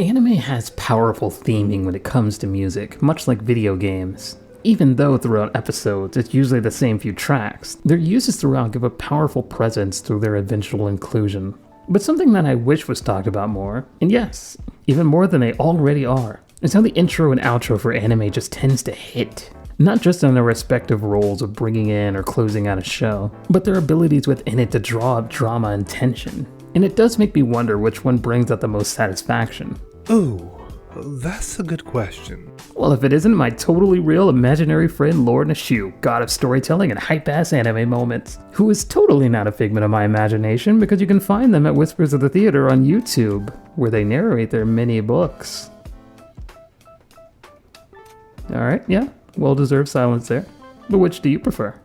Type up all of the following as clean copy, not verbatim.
Anime has powerful theming when it comes to music, much like video games. Even though throughout episodes it's usually the same few tracks, their uses throughout give a powerful presence through their eventual inclusion. But something that I wish was talked about more, and yes, even more than they already are, is how the intro and outro for anime just tends to hit. Not just on their respective roles of bringing in or closing out a show, but their abilities within it to draw up drama and tension. And it does make me wonder which one brings out the most satisfaction. Ooh, that's a good question. Well, if it isn't my totally real imaginary friend Lord Nashu, god of storytelling and hype-ass anime moments, who is totally not a figment of my imagination because you can find them at Whispers of the Theater on YouTube, where they narrate their mini books. Alright, yeah, well-deserved silence there. But which do you prefer?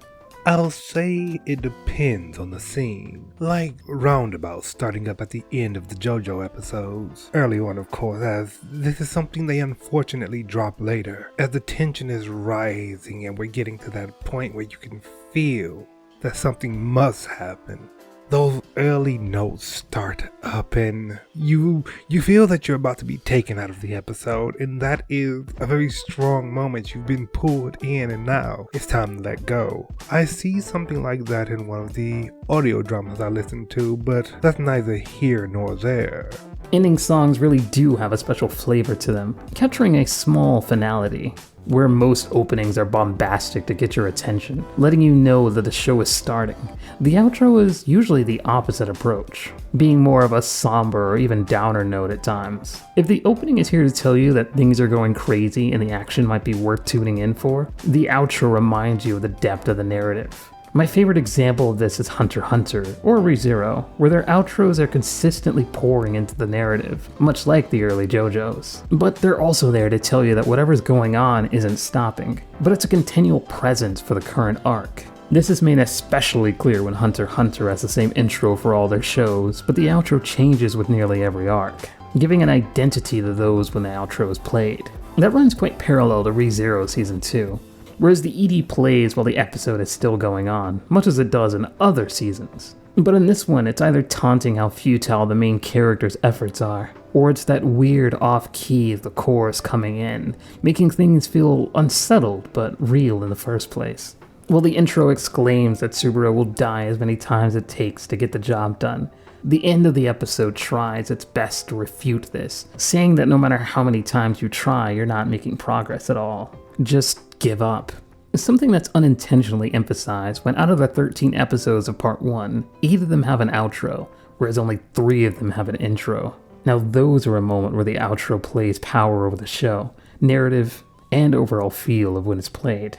I'll say it depends on the scene. Like Roundabout starting up at the end of the JoJo episodes. Early on, of course, as this is something they unfortunately drop later. As the tension is rising and we're getting to that point where you can feel that something must happen. Those early notes start up and you feel that you're about to be taken out of the episode, and that is a very strong moment. You've been pulled in and now it's time to let go. I see something like that in one of the audio dramas I listen to, but that's neither here nor there. Ending songs really do have a special flavor to them, capturing a small finality. Where most openings are bombastic to get your attention, letting you know that the show is starting. The outro is usually the opposite approach, being more of a somber or even downer note at times. If the opening is here to tell you that things are going crazy and the action might be worth tuning in for, the outro reminds you of the depth of the narrative. My favorite example of this is Hunter x Hunter, or ReZero, where their outros are consistently pouring into the narrative, much like the early JoJo's. But they're also there to tell you that whatever's going on isn't stopping, but it's a continual presence for the current arc. This is made especially clear when Hunter x Hunter has the same intro for all their shows, but the outro changes with nearly every arc, giving an identity to those when the outro is played. That runs quite parallel to ReZero Season 2. Whereas the ED plays while the episode is still going on, much as it does in other seasons. But in this one, it's either taunting how futile the main character's efforts are, or it's that weird off-key of the chorus coming in, making things feel unsettled but real in the first place. While the intro exclaims that Subaru will die as many times as it takes to get the job done, the end of the episode tries its best to refute this, saying that no matter how many times you try, you're not making progress at all. Just give up. Something that's unintentionally emphasized when out of the 13 episodes of Part 1, 8 of them have an outro, whereas only 3 of them have an intro. Now those are a moment where the outro plays power over the show, narrative, and overall feel of when it's played.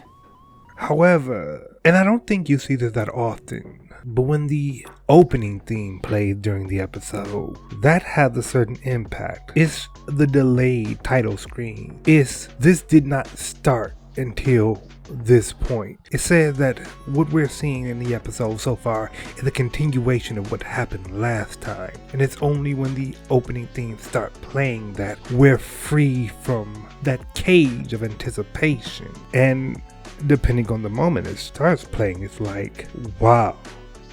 However, and I don't think you see this that often, but when the opening theme plays during the episode, that has a certain impact. It's the delayed title screen. This did not start until this point. It says that what we're seeing in the episode so far is a continuation of what happened last time, and it's only when the opening themes start playing that we're free from that cage of anticipation. And depending on the moment it starts playing, it's like, wow,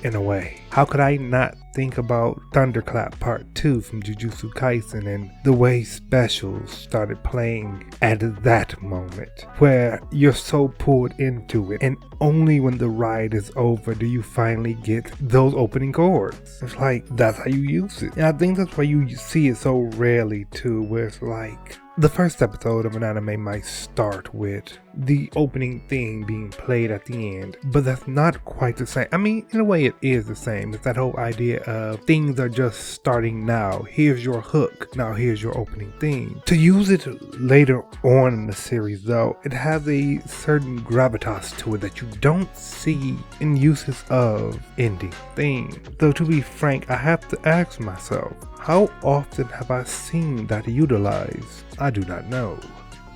in a way. How could I not think about Thunderclap Part 2 from Jujutsu Kaisen and the way specials started playing at that moment, where you're so pulled into it, and only when the ride is over do you finally get those opening chords. It's like, that's how you use it. And I think that's why you see it so rarely too, where it's like, the first episode of an anime might start with the opening theme being played at the end, but that's not quite the same. I mean, in a way it is the same. It's that whole idea of things are just starting now. Here's your hook. Now here's your opening theme. To use it later on in the series though, it has a certain gravitas to it that you don't see in uses of ending themes. Though to be frank, I have to ask myself, how often have I seen that utilized? I do not know.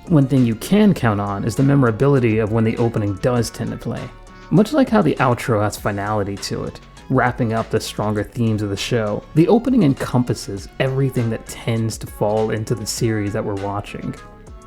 One thing you can count on is the memorability of when the opening does tend to play. Much like how the outro has finality to it, wrapping up the stronger themes of the show, the opening encompasses everything that tends to fall into the series that we're watching.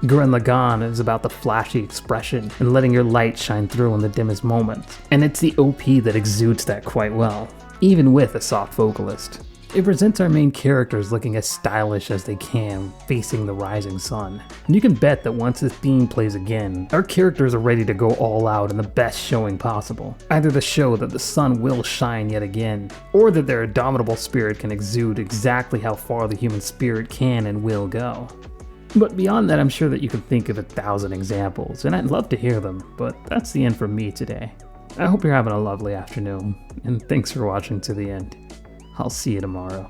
Gurren Lagann is about the flashy expression and letting your light shine through in the dimmest moments, and it's the OP that exudes that quite well, even with a soft vocalist. It presents our main characters looking as stylish as they can, facing the rising sun. And you can bet that once this theme plays again, our characters are ready to go all out in the best showing possible. Either to show that the sun will shine yet again, or that their indomitable spirit can exude exactly how far the human spirit can and will go. But beyond that, I'm sure that you can think of 1,000 examples, and I'd love to hear them, but that's the end for me today. I hope you're having a lovely afternoon, and thanks for watching to the end. I'll see you tomorrow.